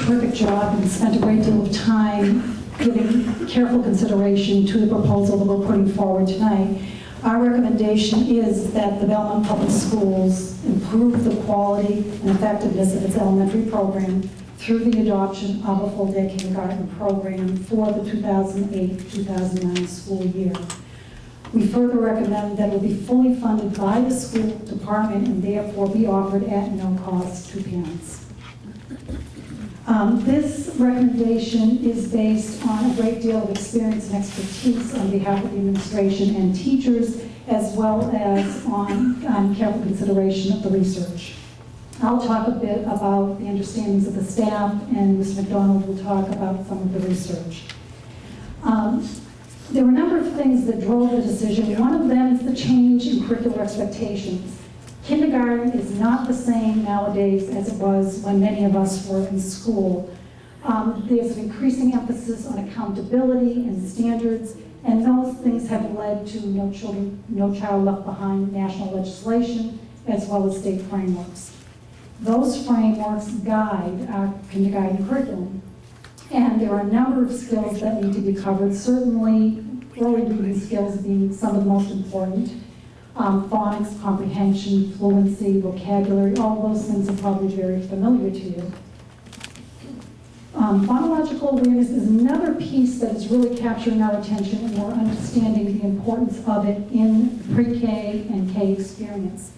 terrific job and spent a great deal of time giving careful consideration to the proposal that we're putting forward tonight. Our recommendation is that the Belmont Public Schools improve the quality and effectiveness of its elementary program through the adoption of a full-day kindergarten program for the 2008-2009 school year. We further recommend that it will be fully funded by the school department and therefore be offered at no cost to parents. This recommendation is based on a great deal of experience and expertise on behalf of the administration and teachers, as well as on careful consideration of the research. I'll talk a bit about the understandings of the staff, and Mr. McDonald will talk about some of the research. There were a number of things that drove the decision. One of them is the change in curricular expectations. Kindergarten is not the same nowadays as it was when many of us were in school. There's an increasing emphasis on accountability and standards, and those things have led to No Child Left Behind national legislation, as well as state frameworks. Those frameworks guide our kindergarten curriculum. And there are a number of skills that need to be covered, certainly early reading skills being some of the most important. Phonics, comprehension, fluency, vocabulary, all those things are probably very familiar to you. Phonological awareness is another piece that is really capturing our attention, and we're understanding the importance of it in pre-K and K experience.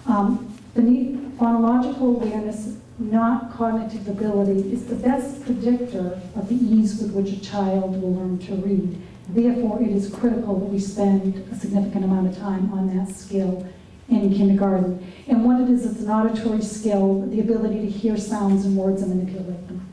The need phonological awareness, not cognitive ability, is the best predictor of the ease with which a child will learn to read. Therefore, it is critical that we spend a significant amount of time on that skill in kindergarten. And what it is, it's an auditory skill, the ability to hear sounds and words and manipulate them.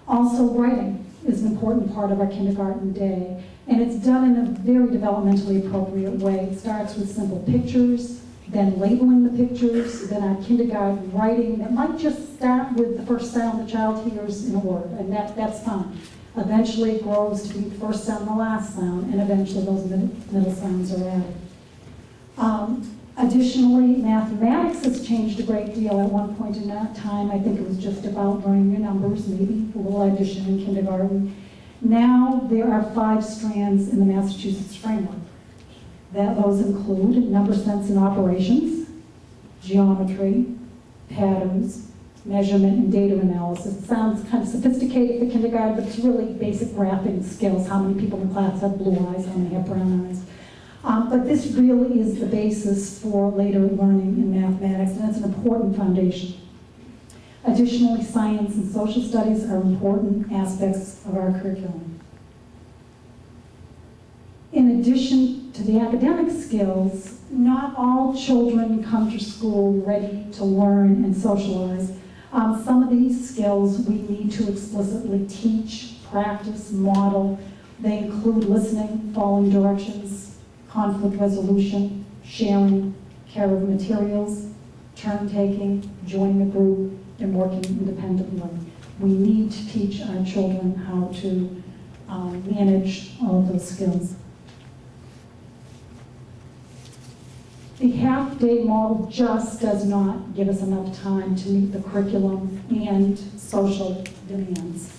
Also, writing is an important part of our kindergarten day, and it's done in a very developmentally appropriate way. It starts with simple pictures, then labeling the pictures, then our kindergarten writing that might just start with the first sound the child hears in a word, and that's fine. Eventually it grows to be the first sound and the last sound, and eventually those middle sounds are added. Additionally, mathematics has changed a great deal. At one point in that time, I think it was just about learning your numbers, maybe a little addition in kindergarten. Now there are 5 strands in the Massachusetts framework. Those include number sense and operations, geometry, patterns, measurement, and data analysis. It sounds kind of sophisticated for kindergarten, but it's really basic graphing skills. How many people in the class have blue eyes, how many have brown eyes. But this really is the basis for later learning in mathematics, and it's an important foundation. Additionally, science and social studies are important aspects of our curriculum. In addition to the academic skills, not all children come to school ready to learn and socialize. Some of these skills we need to explicitly teach, practice, model. They include listening, following directions, conflict resolution, sharing, care of materials, turn-taking, joining a group, and working independently. We need to teach our children how to manage all of those skills. The half-day model just does not give us enough time to meet the curriculum and social demands.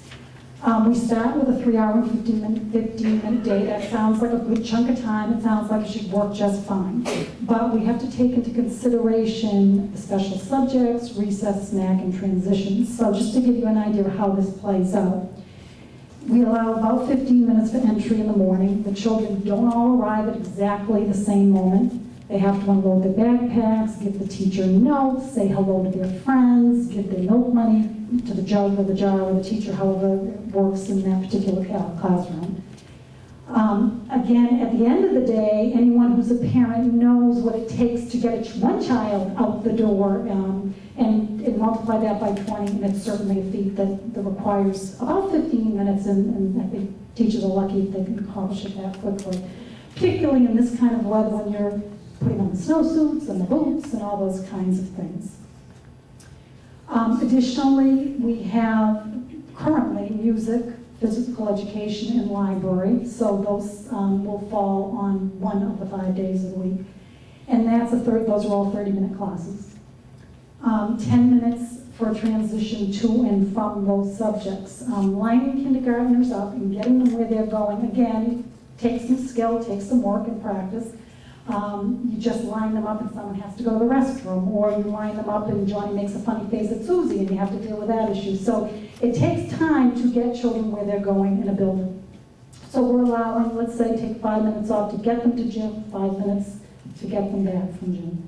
We start with a 3-hour and 15-minute day. That sounds like a good chunk of time. It sounds like it should work just fine. But we have to take into consideration the special subjects, recess, snack, and transitions. So just to give you an idea of how this plays out, we allow about 15 minutes for entry in the morning. The children don't all arrive at exactly the same moment. They have to unload their backpacks, give the teacher notes, say hello to their friends, give their milk money to the jug or the jar or the teacher, however it works in that particular classroom. Again, at the end of the day, anyone who's a parent knows what it takes to get one child out the door and multiply that by 20, and it's certainly a feat that requires about 15 minutes, and I think teachers are lucky if they can accomplish it that quickly, particularly in this kind of weather when you're putting on the snowsuits and the boots and all those kinds of things. Additionally, we have currently music, physical education, and library, so those will fall on one of the 5 days of the week. And those are all 30-minute classes. 10 minutes for transition to and from those subjects. Lining kindergartners up and getting them where they're going, again, takes some skill, takes some work and practice. You just line them up and someone has to go to the restroom, or you line them up and Johnny makes a funny face at Susie and you have to deal with that issue. So it takes time to get children where they're going in a building. So we're allowing, let's say, take 5 minutes off to get them to gym, 5 minutes to get them back from gym.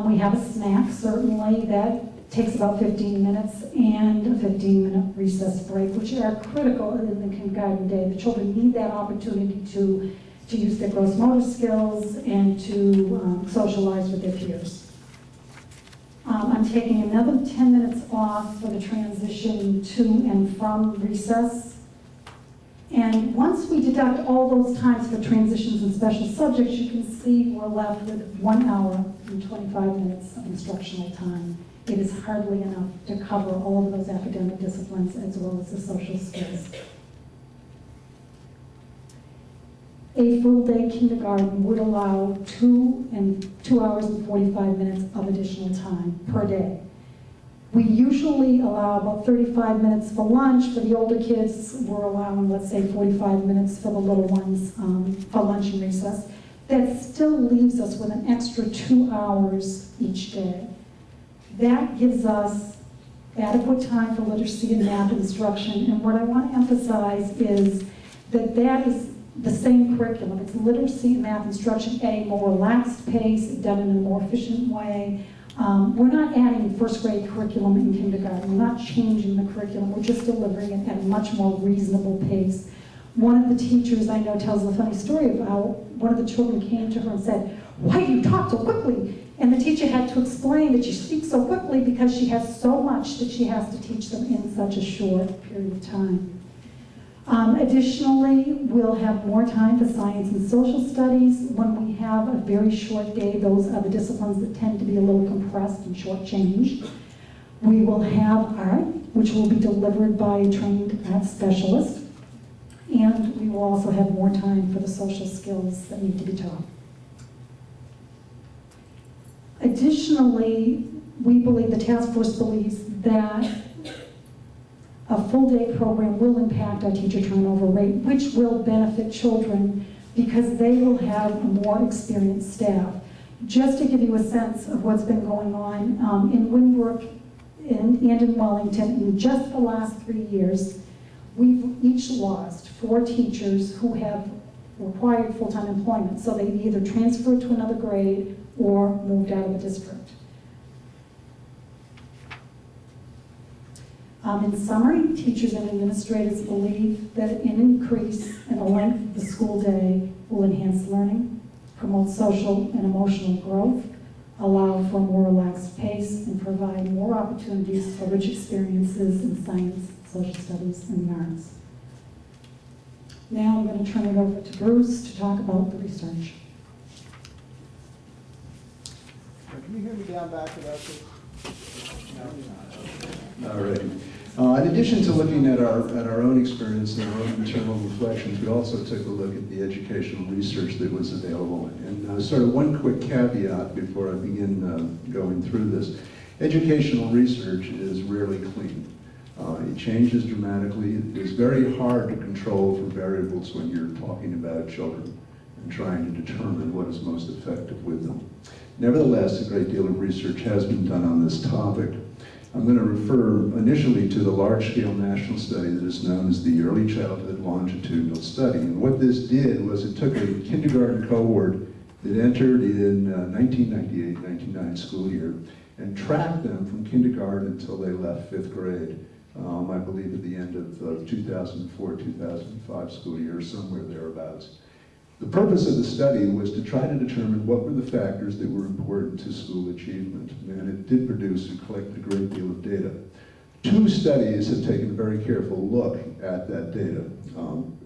We have a snack, certainly, that takes about 15 minutes, and a 15-minute recess break, which are critical in the kindergarten day. The children need that opportunity to use their gross motor skills and to socialize with their peers. I'm taking another 10 minutes off for the transition to and from recess. And once we deduct all those times for transitions and special subjects, you can see we're left with 1 hour and 25 minutes of instructional time. It is hardly enough to cover all of those academic disciplines as well as the social skills. A full-day kindergarten would allow 2 hours and 45 minutes of additional time per day. We usually allow about 35 minutes for lunch. For the older kids, we're allowing, let's say, 45 minutes for the little ones for lunch and recess. That still leaves us with an extra 2 hours each day. That gives us adequate time for literacy and math instruction. And what I want to emphasize is that that is the same curriculum. It's literacy and math instruction at a more relaxed pace, done in a more efficient way. We're not adding first grade curriculum in kindergarten. We're not changing the curriculum. We're just delivering it at a much more reasonable pace. One of the teachers I know tells a funny story of how one of the children came to her and said, "Why do you talk so quickly?" And the teacher had to explain that she speaks so quickly because she has so much that she has to teach them in such a short period of time. Additionally, we'll have more time for science and social studies. When we have a very short day, those are the disciplines that tend to be a little compressed and shortchanged. We will have art, which will be delivered by a trained art specialist. And we will also have more time for the social skills that need to be taught. Additionally, we believe, the task force believes, that a full-day program will impact our teacher turnover rate, which will benefit children because they will have a more experienced staff. Just to give you a sense of what's been going on in Windbrook and in Wellington, in just the last 3 years, we've each lost 4 teachers who have required full-time employment. So they've either transferred to another grade or moved out of the district. In summary, teachers and administrators believe that an increase in the length of the school day will enhance learning, promote social and emotional growth, allow for a more relaxed pace, and provide more opportunities for rich experiences in science, social studies, and the arts. Now I'm going to turn it over to Bruce to talk about the research. Can you hear me down back about this? All right. In addition to looking at our own experience and our own internal reflections, we also took a look at the educational research that was available. And sort of one quick caveat before I begin going through this. Educational research is rarely clean. It changes dramatically. It is very hard to control for variables when you're talking about children and trying to determine what is most effective with them. Nevertheless, a great deal of research has been done on this topic. I'm going to refer initially to the large-scale national study that is known as the Early Childhood Longitudinal Study. And what this did was it took a kindergarten cohort that entered in 1998-99 school year and tracked them from kindergarten until they left 5th grade. I believe at the end of 2004-2005 school year, somewhere thereabouts. The purpose of the study was to try to determine what were the factors that were important to school achievement, and it did produce and collect a great deal of data. 2 studies have taken a very careful look at that data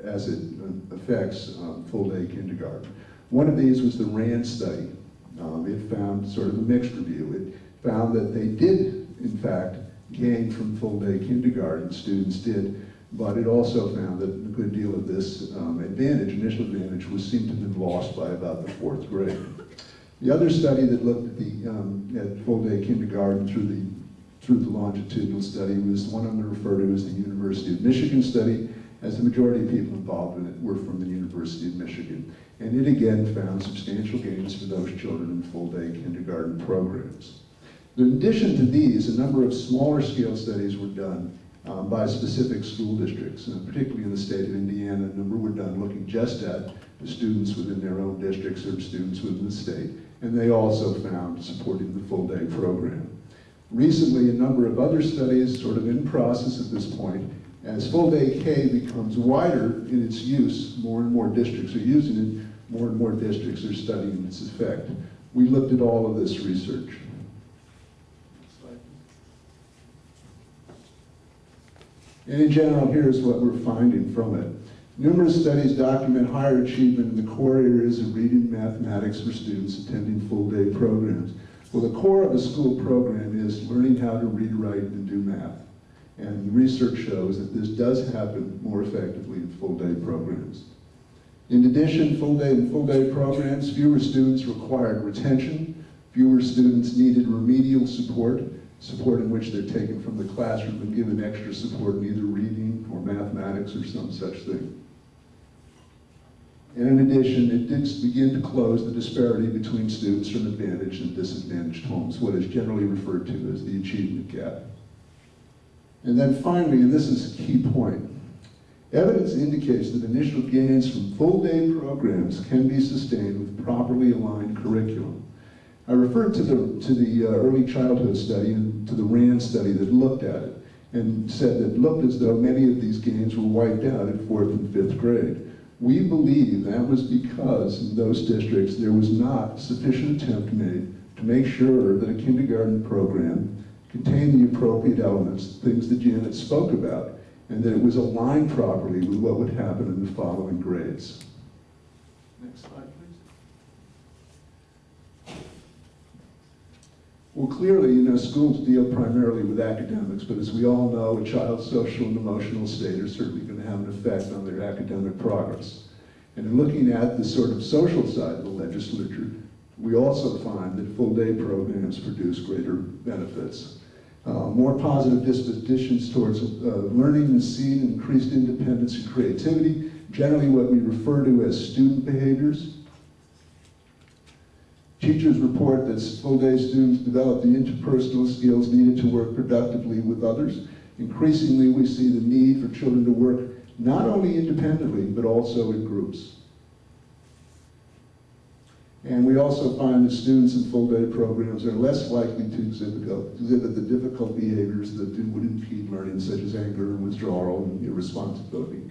as it affects full-day kindergarten. One of these was the RAND study. It found sort of a mixed review. It found that they did, in fact, gain from full-day kindergarten, students did, but it also found that a good deal of this initial advantage, seemed to have been lost by about the 4th grade. The other study that looked at the at full-day kindergarten through the through the longitudinal study was one I'm going to refer to as the University of Michigan study, as the majority of people involved in it were from the University of Michigan. And it again found substantial gains for those children in full-day kindergarten programs. In addition to these, a number of smaller scale studies were done by specific school districts, particularly in the state of Indiana. A number were done looking just at the students within their own districts or students within the state, and they also found supporting the full-day program. Recently, a number of other studies sort of in process at this point. As full-day K becomes wider in its use, more and more districts are using it, more and more districts are studying its effect. We looked at all of this research. And in general, here's what we're finding from it. Numerous studies document higher achievement in the core areas of reading and mathematics for students attending full-day programs. Well, the core of a school program is learning how to read, write, and do math. And the research shows that this does happen more effectively in full-day programs. In addition, full-day programs, fewer students required retention, fewer students needed remedial support in which they're taken from the classroom and given extra support in either reading or mathematics or some such thing. And in addition, it did begin to close the disparity between students from advantaged and disadvantaged homes, what is generally referred to as the achievement gap. And then finally, and this is a key point, evidence indicates that initial gains from full-day programs can be sustained with properly aligned curriculum. I referred to the early childhood study and to the RAND study that looked at it and said that it looked as though many of these gains were wiped out in 4th and 5th grade. We believe that was because in those districts there was not sufficient attempt made to make sure that a kindergarten program contained the appropriate elements, things that Janet spoke about, and that it was aligned properly with what would happen in the following grades. Next slide, please. Well, clearly, schools deal primarily with academics, but as we all know, a child's social and emotional state are certainly going to have an effect on their academic progress. And in looking at the sort of social side of the legislature, we also find that full-day programs produce greater benefits. More positive dispositions towards learning and seeing increased independence and creativity, generally what we refer to as student behaviors. Teachers report that full-day students develop the interpersonal skills needed to work productively with others. Increasingly, we see the need for children to work not only independently, but also in groups. And we also find that students in full-day programs are less likely to exhibit the difficult behaviors that would impede learning, such as anger and withdrawal and irresponsibility.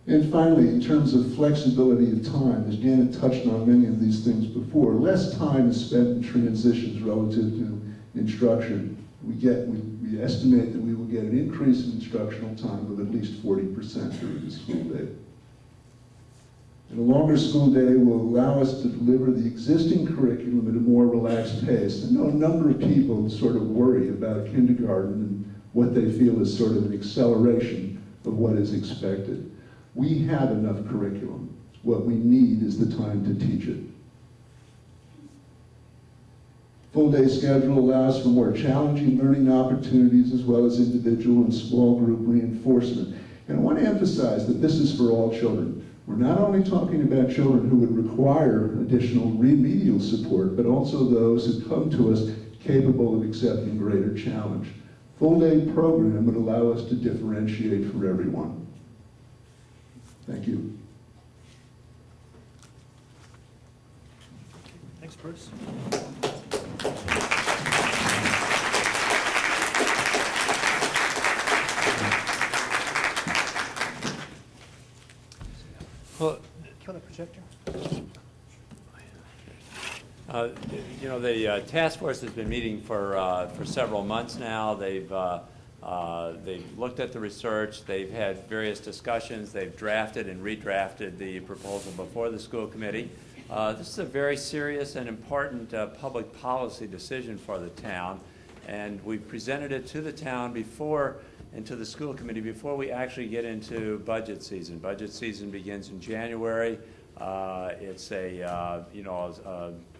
And finally, in terms of flexibility of time, as Janet touched on many of these things before, less time is spent in transitions relative to instruction. We estimate that we will get an increase in instructional time of at least 40% during the school day. And a longer school day will allow us to deliver the existing curriculum at a more relaxed pace. I know a number of people sort of worry about kindergarten and what they feel is sort of an acceleration of what is expected. We have enough curriculum. What we need is the time to teach it. Full-day schedule allows for more challenging learning opportunities as well as individual and small group reinforcement. And I want to emphasize that this is for all children. We're not only talking about children who would require additional remedial support, but also those who come to us capable of accepting greater challenge. Full-day program would allow us to differentiate for everyone. Thank you. Thanks, Bruce. Well, Kill the projector. the task force has been meeting for several months now. They've looked at the research. They've had various discussions. They've drafted and redrafted the proposal before the school committee. This is a very serious and important public policy decision for the town, and we presented it to the town before and to the school committee before we actually get into budget season. Budget season begins in January. It's a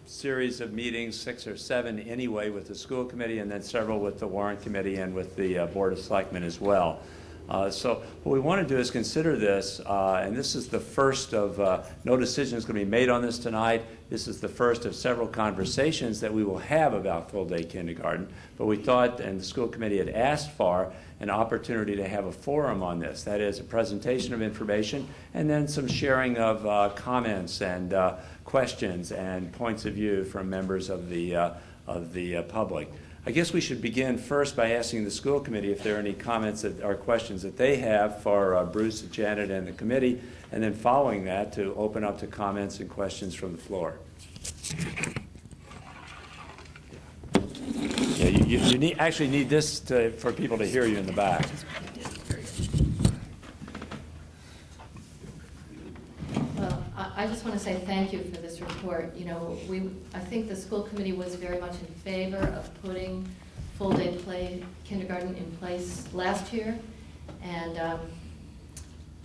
series of meetings, 6 or 7 anyway, with the school committee, and then several with the warrant committee and with the Board of Selectmen as well. So what we want to do is consider this, and this is the first of, no decision is going to be made on this tonight. This is the first of several conversations that we will have about full-day kindergarten. But we thought, and the school committee had asked for, an opportunity to have a forum on this. That is, a presentation of information, and then some sharing of comments and questions and points of view from members of the public. I guess we should begin first by asking the school committee if there are any comments or questions that they have for Bruce, Janet, and the committee, and then following that to open up to comments and questions from the floor. Yeah, you actually need this for people to hear you in the back. Well, I just want to say thank you for this report. You know, I think the school committee was very much in favor of putting full-day kindergarten in place last year, and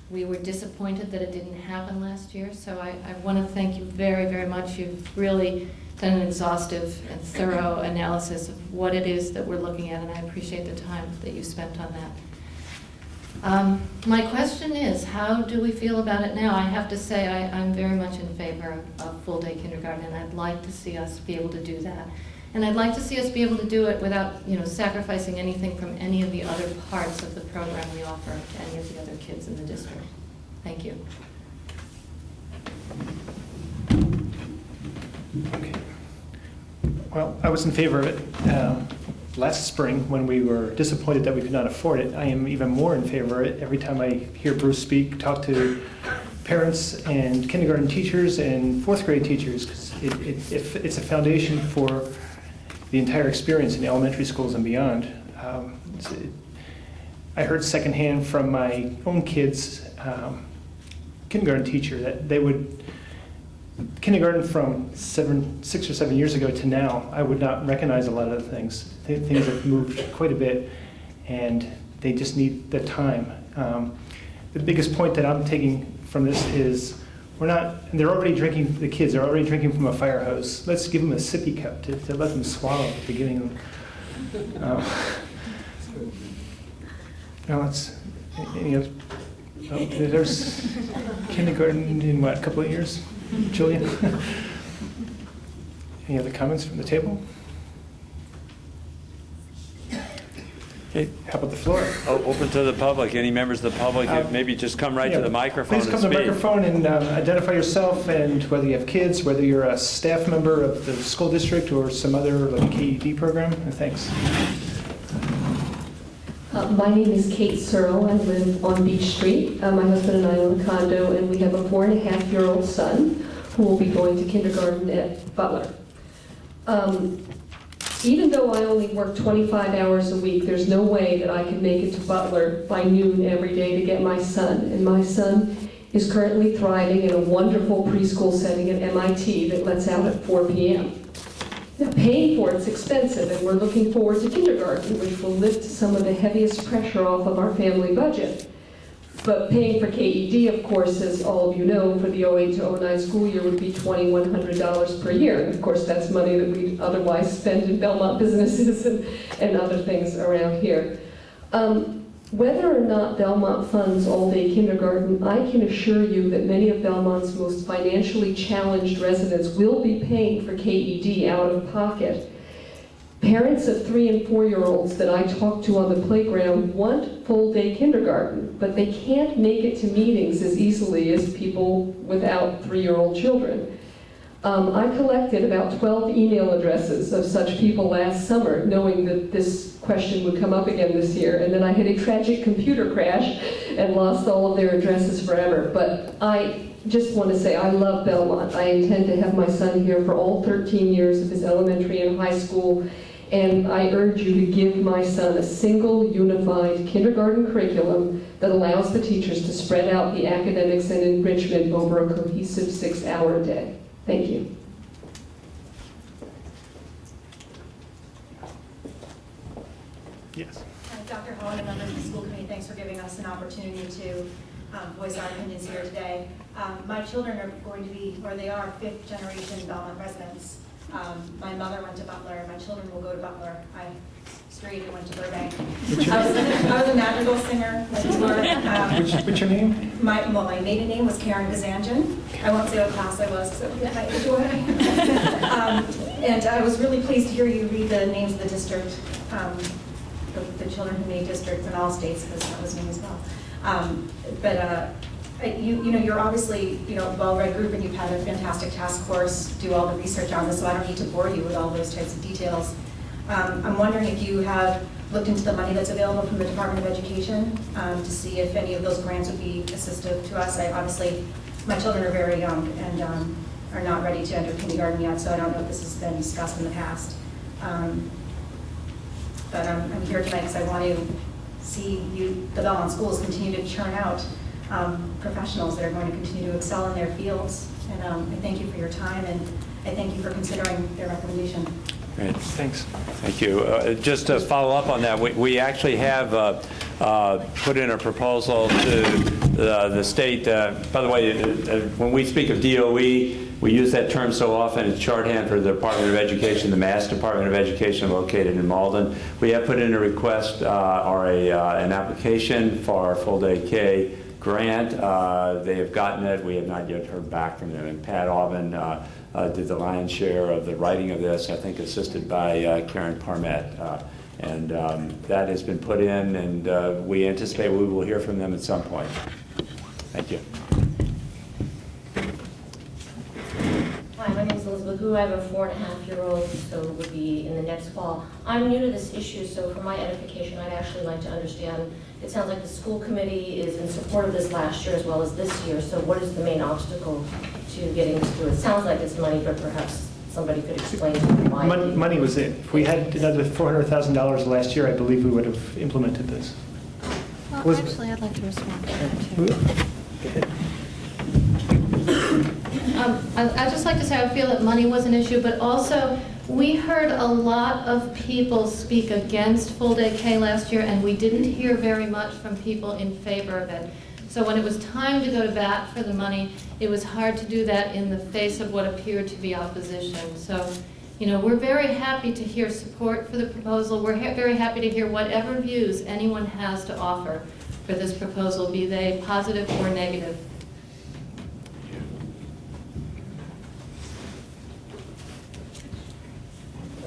we were disappointed that it didn't happen last year. So I want to thank you very, very much. You've really done an exhaustive and thorough analysis of what it is that we're looking at, and I appreciate the time that you spent on that. My question is, how do we feel about it now? I have to say I'm very much in favor of full-day kindergarten, and I'd like to see us be able to do that. And I'd like to see us be able to do it without, sacrificing anything from any of the other parts of the program we offer to any of the other kids in the district. Thank you. Okay. Well, I was in favor of it last spring when we were disappointed that we could not afford it. I am even more in favor of it every time I hear Bruce speak, talk to parents and kindergarten teachers and fourth grade teachers, because it's a foundation for the entire experience in the elementary schools and beyond. I heard secondhand from my own kids' kindergarten teacher that they would, kindergarten from 6 or 7 years ago to now, I would not recognize a lot of the things. Things have moved quite a bit, and they just need the time. The biggest point that I'm taking from this is they're already drinking, the kids are already drinking from a fire hose. Let's give them a sippy cup to let them swallow at the beginning. Now there's kindergarten in what, a couple of years? Julia? Any other comments from the table? Okay, how about the floor? Open to the public. Any members of the public, maybe just come right to the microphone Please and come to the speak. microphone and identify yourself, and whether you have kids, whether you're a staff member of the school district or some other like KED program. Thanks. My name is Kate Searle. I live on Beach Street. My husband and I own a condo, and we have a 4.5-year-old son who will be going to kindergarten at Butler. Even though I only work 25 hours a week, there's no way that I could make it to Butler by noon every day to get my son. And my son is currently thriving in a wonderful preschool setting at MIT that lets out at 4 p.m. Now, paying for it's expensive, and we're looking forward to kindergarten, which will lift some of the heaviest pressure off of our family budget. But paying for KED, of course, as all of you know, for the 08 to 09 school year would be $2,100 per year. And of course, that's money that we otherwise spend in Belmont businesses and other things around here. Whether or not Belmont funds all-day kindergarten, I can assure you that many of Belmont's most financially challenged residents will be paying for KED out of pocket. Parents of 3- and 4-year-olds that I talk to on the playground want full-day kindergarten, but they can't make it to meetings as easily as people without 3-year-old children. I collected about 12 email addresses of such people last summer, knowing that this question would come up again this year, and then I had a tragic computer crash and lost all of their addresses forever. But I just want to say I love Belmont. I intend to have my son here for all 13 years of his elementary and high school, and I urge you to give my son a single, unified kindergarten curriculum that allows the teachers to spread out the academics and enrichment over a cohesive 6-hour day. Thank you. Yes. Dr. Hall and members of the school committee, thanks for giving us an opportunity to voice our opinions here today. My children are going to be, or they are, 5th generation Belmont residents. My mother went to Butler, my children will go to Butler. I strayed and went to Burbank. What's your, I was a madrigal singer when we were, what's your name? my maiden name was Karen Gazanjian. I won't say what class I was because it would get my age away. And I was really pleased to hear you read the names of the district, the children who made districts in all states, because that was me as well. You're obviously, a well-read group, and you've had a fantastic task force do all the research on this, so I don't need to bore you with all those types of details. I'm wondering if you have looked into the money that's available from the Department of Education to see if any of those grants would be assistive to us. Obviously, my children are very young and are not ready to enter kindergarten yet, so I don't know if this has been discussed in the past. But I'm here tonight because I want to see the Belmont schools continue to churn out professionals that are going to continue to excel in their fields. And I thank you for your time, and I thank you for considering their recommendation. Great. Thanks. Thank you. Just to follow up on that, we actually have put in a proposal to the state. By the way, when we speak of DOE, we use that term so often. It's shorthand for the Department of Education, the Mass Department of Education located in Malden. We have put in a request or an application for our full-day K grant. They have gotten it. We have not yet heard back from them. And Pat Aubin did the lion's share of the writing of this, I think assisted by Karen Parmet. And that has been put in, and we anticipate we will hear from them at some point. Thank you. Hi, my name is Elizabeth Hu. I have a 4.5-year-old, so it would be in the next fall. I'm new to this issue, so for my edification, I'd actually like to understand. It sounds like the school committee is in support of this last year as well as this year, so what is the main obstacle to getting to do it? It sounds like it's money, but perhaps somebody could explain to me why. Money was it. If we had another $400,000 last year, I believe we would have implemented this. Well, Elizabeth. actually, I'd like to respond to that, too. Go ahead. I'd just like to say I feel that money was an issue, but also we heard a lot of people speak against full-day K last year, and we didn't hear very much from people in favor of it. So when it was time to go to bat for the money, it was hard to do that in the face of what appeared to be opposition. So, we're very happy to hear support for the proposal. We're very happy to hear whatever views anyone has to offer for this proposal, be they positive or negative.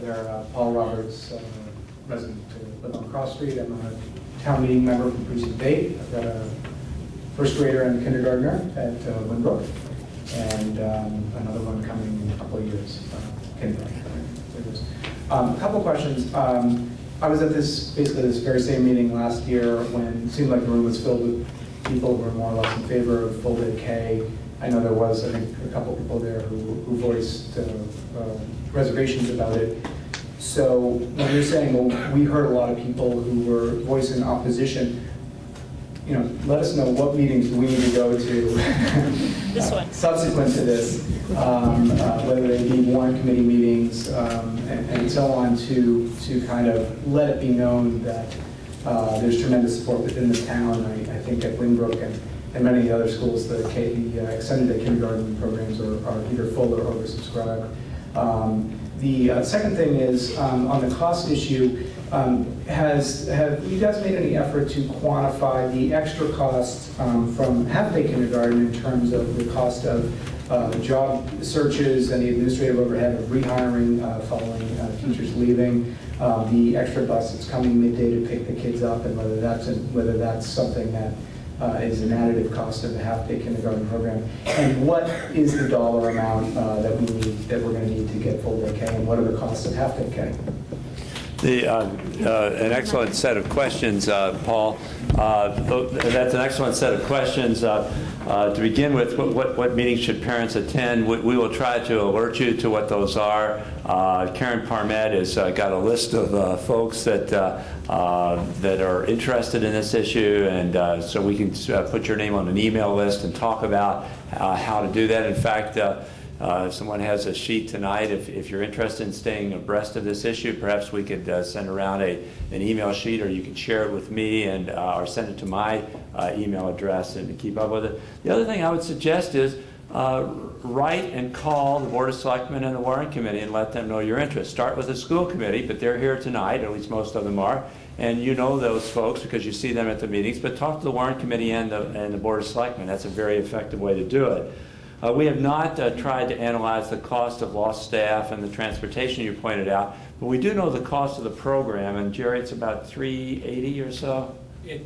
There, Paul Roberts, resident to live on Cross Street. I'm a town meeting member from Precinct 8. I've got a first grader and a kindergartner at Winbrook, and another one coming in a couple of years, kindergarten. A couple questions. I was at basically this very same meeting last year when it seemed like the room was filled with people who were more or less in favor of full-day K. I know there was, I think, a couple people there who voiced reservations about it. So when you're saying, well, we heard a lot of people who were voicing opposition, let us know what meetings we need to go to this one. Subsequent to this, whether they be warrant committee meetings and so on, to kind of let it be known that there's tremendous support within the town. I think at Winbrook and many of the other schools, the extended day kindergarten programs are either full or oversubscribed. The second thing is on the cost issue. Have you guys made any effort to quantify the extra cost from half-day kindergarten in terms of the cost of job searches and the administrative overhead of rehiring following teachers leaving, the extra bus that's coming midday to pick the kids up, and whether that's something that is an additive cost of the half-day kindergarten program, and what is the dollar amount that we're going to need to get full-day K, and what are the costs of half-day K? An excellent set of questions, Paul. That's an excellent set of questions. To begin with, what meetings should parents attend? We will try to alert you to what those are. Karen Parmet has got a list of folks that are interested in this issue, and so we can put your name on an email list and talk about how to do that. In fact, if someone has a sheet tonight, if you're interested in staying abreast of this issue, perhaps we could send around an email sheet, or you can share it with me or send it to my email address and keep up with it. The other thing I would suggest is write and call the Board of Selectmen and the Warrant Committee and let them know your interest. Start with the school committee, but they're here tonight, at least most of them are, and you know those folks because you see them at the meetings, but talk to the Warrant Committee and the Board of Selectmen. That's a very effective way to do it. We have not tried to analyze the cost of lost staff and the transportation you pointed out, but we do know the cost of the program, and Jerry, it's about $380 or so? It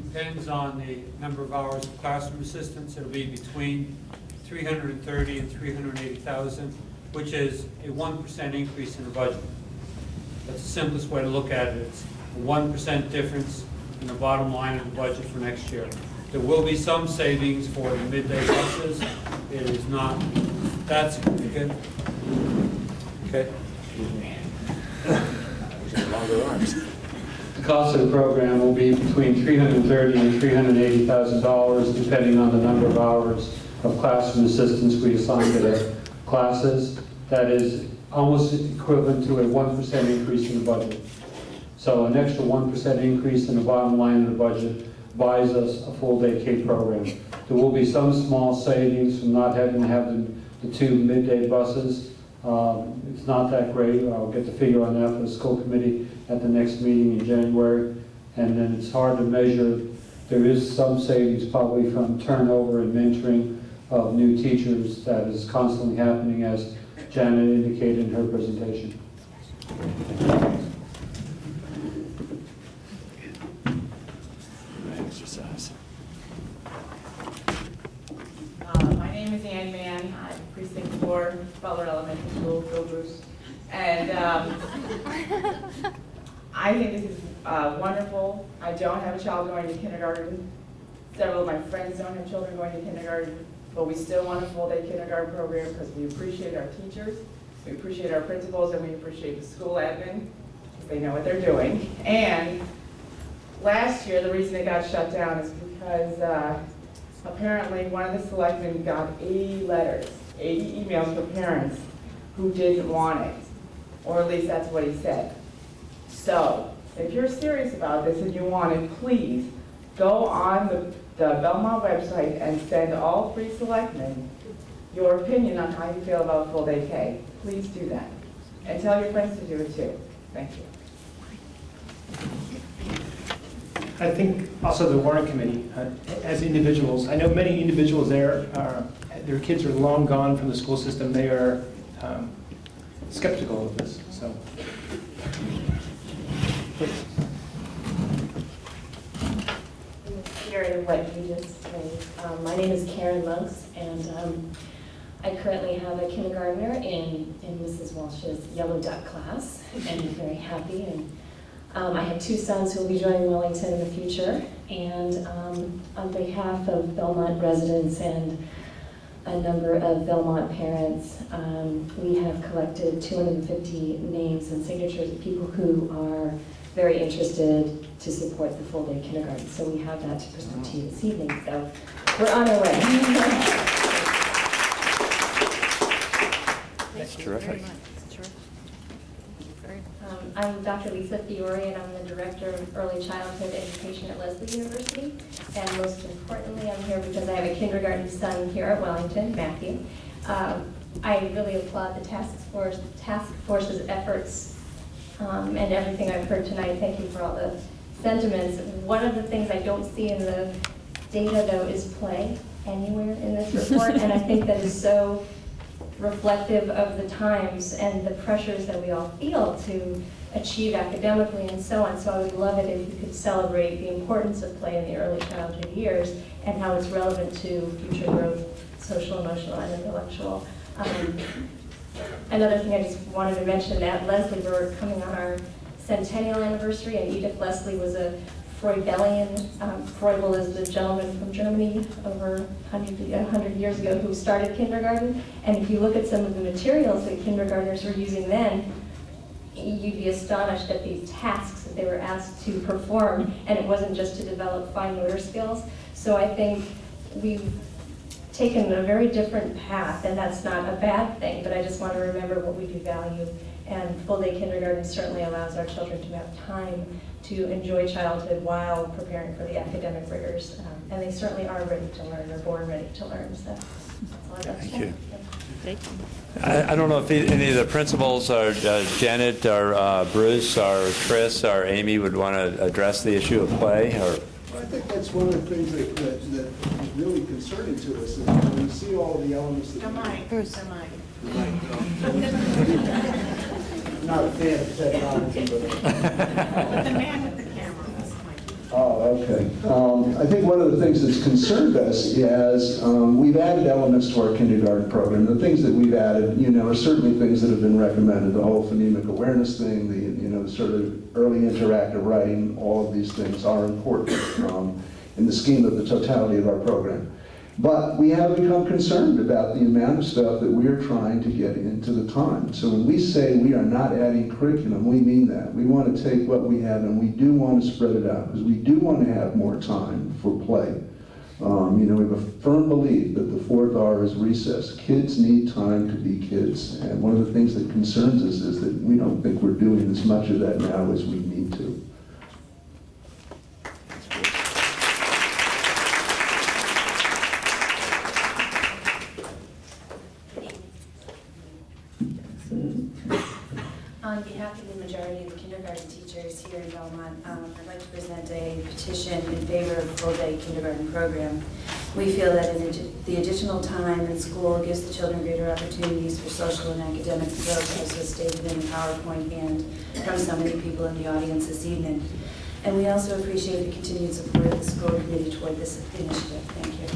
depends on the number of hours of classroom assistance. It'll be between 330 and 380,000, which is a 1% increase in the budget. That's the simplest way to look at it. It's a 1% difference in the bottom line of the budget for next year. There will be some savings for the midday buses. It is not that significant. Okay. Excuse me. Longer arms. The cost of the program will be between $330,000 and $380,000, depending on the number of hours of classroom assistance we assign to the classes. That is almost equivalent to a 1% increase in the budget. So an extra 1% increase in the bottom line of the budget buys us a full-day K program. There will be some small savings from not having to have the 2 midday buses. It's not that great. I'll get the figure on that for the school committee at the next meeting in January. And then it's hard to measure. There is some savings probably from turnover and mentoring of new teachers that is constantly happening, as Janet indicated in her presentation. Exercise. My name is Ann Mann. I'm Precinct 4, Butler Elementary School, Go Bruce. And I think this is wonderful. I don't have a child going to kindergarten. Several of my friends don't have children going to kindergarten, but we still want a full-day kindergarten program because we appreciate our teachers, we appreciate our principals, and we appreciate the school admin because they know what they're doing. And last year, the reason it got shut down is because apparently one of the selectmen got 80 letters, 80 emails from parents who didn't want it, or at least that's what he said. So, if you're serious about this and you want it, please go on the Belmont website and send all 3 selectmen your opinion on how you feel about full-day K. Please do that. And tell your friends to do it too. Thank you. I think also the warrant committee, as individuals, I know many individuals there, their kids are long gone from the school system. They are skeptical of this, so. Please. Of what you just said. My name is Karen Monks, and I currently have a kindergartner in Mrs. Walsh's Yellow Duck class, and I'm very happy. And I have 2 sons who will be joining Wellington in the future, and on behalf of Belmont residents and a number of Belmont parents, we have collected 250 names and signatures of people who are very interested to support the full-day kindergarten. So we have that to present to you this evening. So we're on our way. That's terrific. I'm Dr. Lisa Fiore, and I'm the Director of Early Childhood Education at Lesley University. And most importantly, I'm here because I have a kindergarten son here at Wellington, Matthew. I really applaud the task force's efforts and everything I've heard tonight. Thank you for all the sentiments. One of the things I don't see in the data, though, is play anywhere in this report, and I think that is so reflective of the times and the pressures that we all feel to achieve academically and so on. So I would love it if you could celebrate the importance of play in the early childhood years and how it's relevant to future growth, social, emotional, and intellectual. Another thing I just wanted to mention, at Lesley, we're coming on our centennial anniversary, and Edith Leslie was a Freudelian. Freudel is the gentleman from Germany over 100 years ago who started kindergarten. And if you look at some of the materials that kindergartners were using then, you'd be astonished at these tasks that they were asked to perform, and it wasn't just to develop fine motor skills. So I think we've taken a very different path, and that's not a bad thing, but I just want to remember what we do value And full-day kindergarten certainly allows our children to have time to enjoy childhood while preparing for the academic rigors. And they certainly are ready to learn, or born ready to learn. So that's all I've got to say. Thank you. I don't know if any of the principals, or Janet, or Bruce, or Chris, or Amy would want to address the issue of play, or... I think that's one of the things that is really concerning to us, is when we see all of the elements that... Bruce. I'm not a fan of technology, but... The man with the camera. Oh, okay. I think one of the things that's concerned us is we've added elements to our kindergarten program. The things that we've added, are certainly things that have been recommended. The whole phonemic awareness thing, the sort of early interactive writing, all of these things are important in the scheme of the totality of our program. But we have become concerned about the amount of stuff that we are trying to get into the time. So when we say we are not adding curriculum, we mean that. We want to take what we have and we do want to spread it out, because we do want to have more time for play. We have a firm belief that the fourth R is recess. Kids need time to be kids. And one of the things that concerns us is that we don't think we're doing as much of that now as we need to. On behalf of the majority of the kindergarten teachers here in Belmont, I'd like to present a petition in favor of the full-day kindergarten program. We feel that the additional time in school gives the children greater opportunities for social and academic growth, as was stated in the PowerPoint and from so many people in the audience this evening. And we also appreciate the continued support of the school committee toward this initiative. Thank you.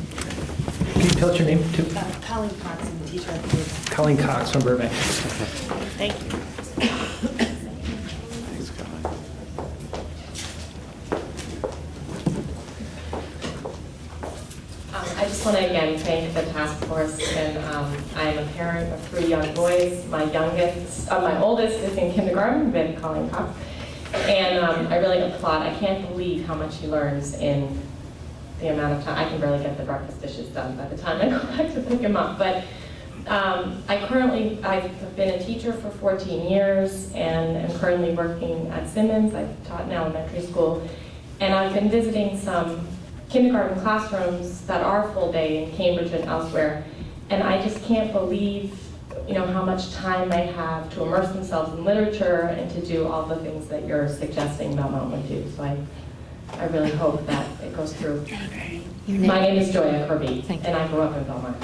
Can you tell us your name, too? Colleen Cox, I'm the teacher at Burbank. Colleen Cox from Burbank. Thank you. Thanks, Colin. I just want to again thank the task force, and I am a parent of 3 young boys. My oldest is in kindergarten, Ben Colleen Cox, and I really applaud. I can't believe how much he learns in the amount of time. I can barely get the breakfast dishes done by the time I go back to pick him up. But I've been a teacher for 14 years and am currently working at Simmons. I've taught in elementary school, and I've been visiting some kindergarten classrooms that are full day in Cambridge and elsewhere, and I just can't believe how much time they have to immerse themselves in literature and to do all the things that you're suggesting Belmont would do. So I really hope that it goes through. My name is Joya Kirby, and I grew up in Belmont.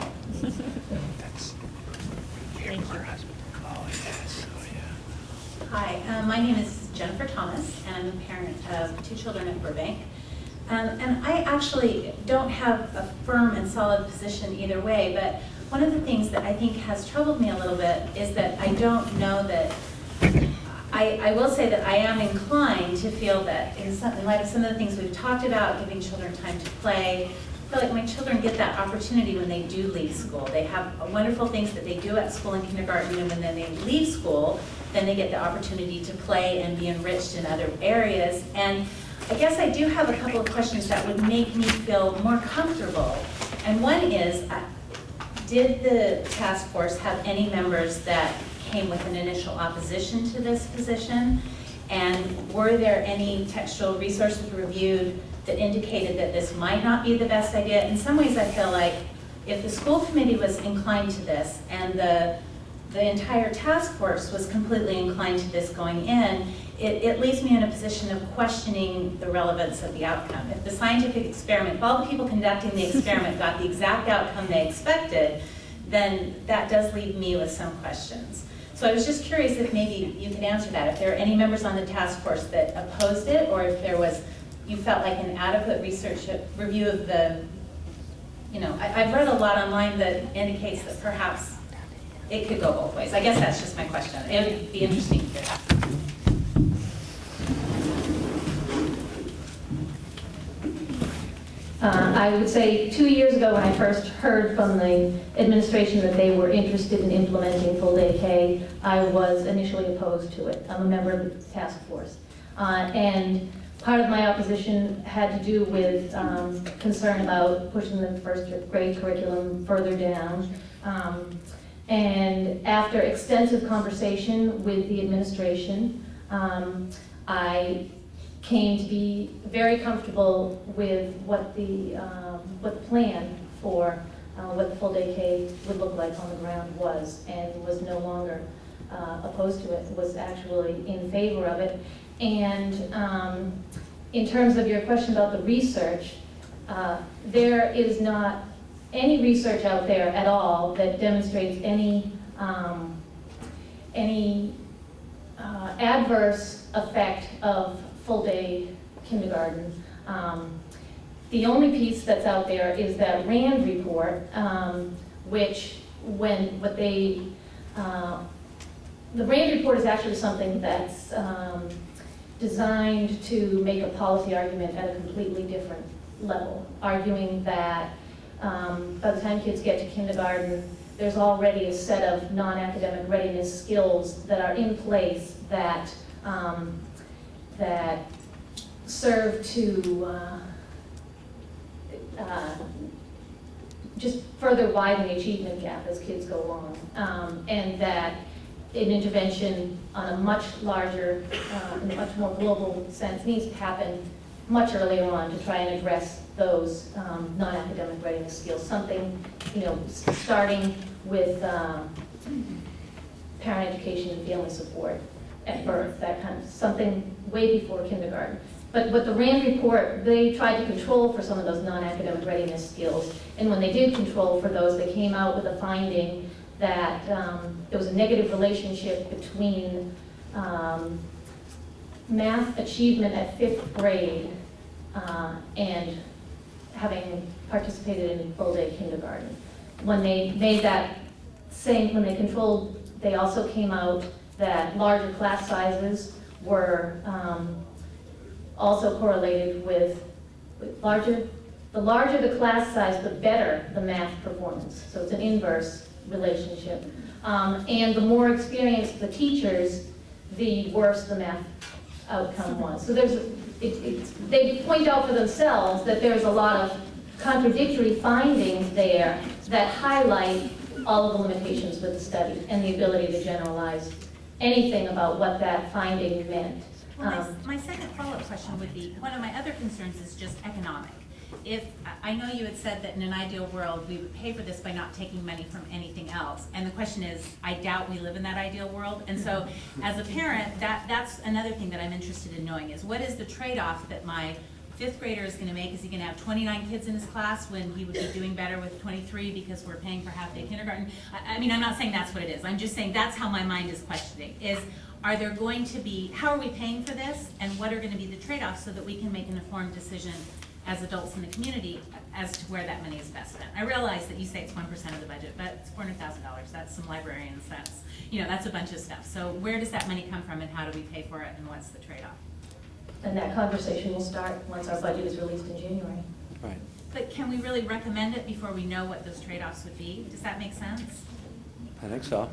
Hi, my name is Jennifer Thomas, and I'm a parent of 2 children at Burbank. And I actually don't have a firm and solid position either way, but one of the things that I think has troubled me a little bit is that I don't know that, I will say that I am inclined to feel that in light of some of the things we've talked about, giving children time to play, I feel like my children get that opportunity when they do leave school. They have wonderful things that they do at school and kindergarten, and when then they leave school, then they get the opportunity to play and be enriched in other areas. And I guess I do have a couple of questions that would make me feel more comfortable. And one is, did the task force have any members that came with an initial opposition to this position? And were there any textual resources reviewed that indicated that this might not be the best idea? In some ways, I feel like if the school committee was inclined to this and the entire task force was completely inclined to this going in, it leaves me in a position of questioning the relevance of the outcome. If the scientific experiment, if all the people conducting the experiment got the exact outcome they expected, then that does leave me with some questions. So I was just curious if maybe you could answer that, if there are any members on the task force that opposed it, or if there was, you felt like an adequate research review of the, I've read a lot online that indicates that perhaps it could go both ways. I guess that's just my question. It would be interesting to hear that. I would say 2 years ago when I first heard from the administration that they were interested in implementing full-day K, I was initially opposed to it. I'm a member of the task force. And part of my opposition had to do with concern about pushing the first grade curriculum further down. And after extensive conversation with the administration, I came to be very comfortable with what the plan for what the full day K would look like on the ground was, and was no longer opposed to it, was actually in favor of it. And in terms of your question about the research, there is not any research out there at all that demonstrates any adverse effect of full-day kindergarten. The only piece that's out there is that RAND report, which the RAND report is actually something that's designed to make a policy argument at a completely different level, arguing that by the time kids get to kindergarten, there's already a set of non-academic readiness skills that are in place that that serve to just further widen the achievement gap as kids go along, and that an intervention on a much larger, in a much more global sense needs to happen much earlier on to try and address those non-academic readiness skills. Something, starting with parent education and family support at birth, that kind of something way before kindergarten. But the RAND report, they tried to control for some of those non-academic readiness skills. And when they did control for those, they came out with a finding that there was a negative relationship between math achievement at 5th grade and having participated in full-day kindergarten. When they made that when they controlled, they also came out that larger class sizes were also correlated with the larger the class size, the better the math performance. So it's an inverse relationship. And the more experienced the teachers, the worse the math outcome was. So they point out for themselves that there's a lot of contradictory findings there that highlight all of the limitations with the study and the ability to generalize anything about what that finding meant. Well, my second follow-up question would be, one of my other concerns is just economic. I know you had said that in an ideal world, we would pay for this by not taking money from anything else. And the question is, I doubt we live in that ideal world. And so as a parent, that's another thing that I'm interested in knowing is, what is the trade-off that my 5th grader is going to make? Is he going to have 29 kids in his class when he would be doing better with 23 because we're paying for half-day kindergarten? I mean, I'm not saying that's what it is. I'm just saying that's how my mind is questioning, is are there going to be, how are we paying for this, and what are going to be the trade-offs so that we can make an informed decision as adults in the community as to where that money is best spent? I realize that you say it's 1% of the budget, but it's $400,000. That's some librarians, that's a bunch of stuff. So where does that money come from, and how do we pay for it, and what's the trade-off? And that conversation will start once our budget is released in January. Right. But can we really recommend it before we know what those trade-offs would be? Does that make sense? I think so.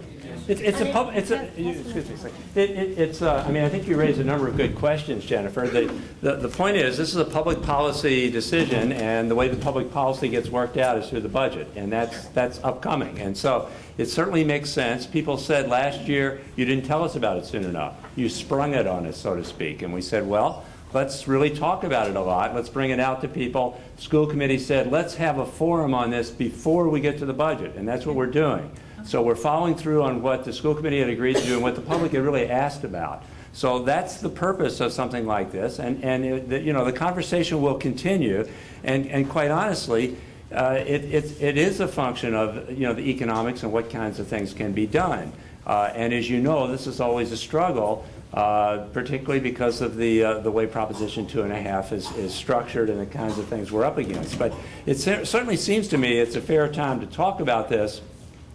Excuse me a second. I mean, I think you raised a number of good questions, Jennifer. The point is, this is a public policy decision, and the way the public policy gets worked out is through the budget, and that's upcoming. And so it certainly makes sense. People said last year, you didn't tell us about it soon enough. You sprung it on us, so to speak. And we said, well, let's really talk about it a lot. Let's bring it out to people. School committee said, let's have a forum on this before we get to the budget, and that's what we're doing. So we're following through on what the school committee had agreed to do and what the public had really asked about. So that's the purpose of something like this, and the conversation will continue. And quite honestly, it is a function of the economics and what kinds of things can be done. And as you know, this is always a struggle, particularly because of the way Proposition 2.5 is structured and the kinds of things we're up against. But it certainly seems to me it's a fair time to talk about this.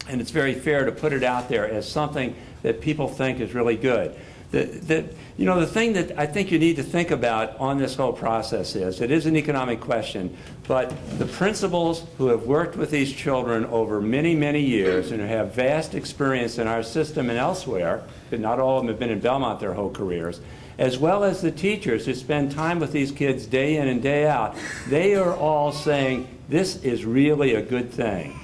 And it's very fair to put it out there as something that people think is really good. The thing that I think you need to think about on this whole process is, it is an economic question, but the principals who have worked with these children over many, many years and who have vast experience in our system and elsewhere, because not all of them have been in Belmont their whole careers, as well as the teachers who spend time with these kids day in and day out, they are all saying, this is really a good thing.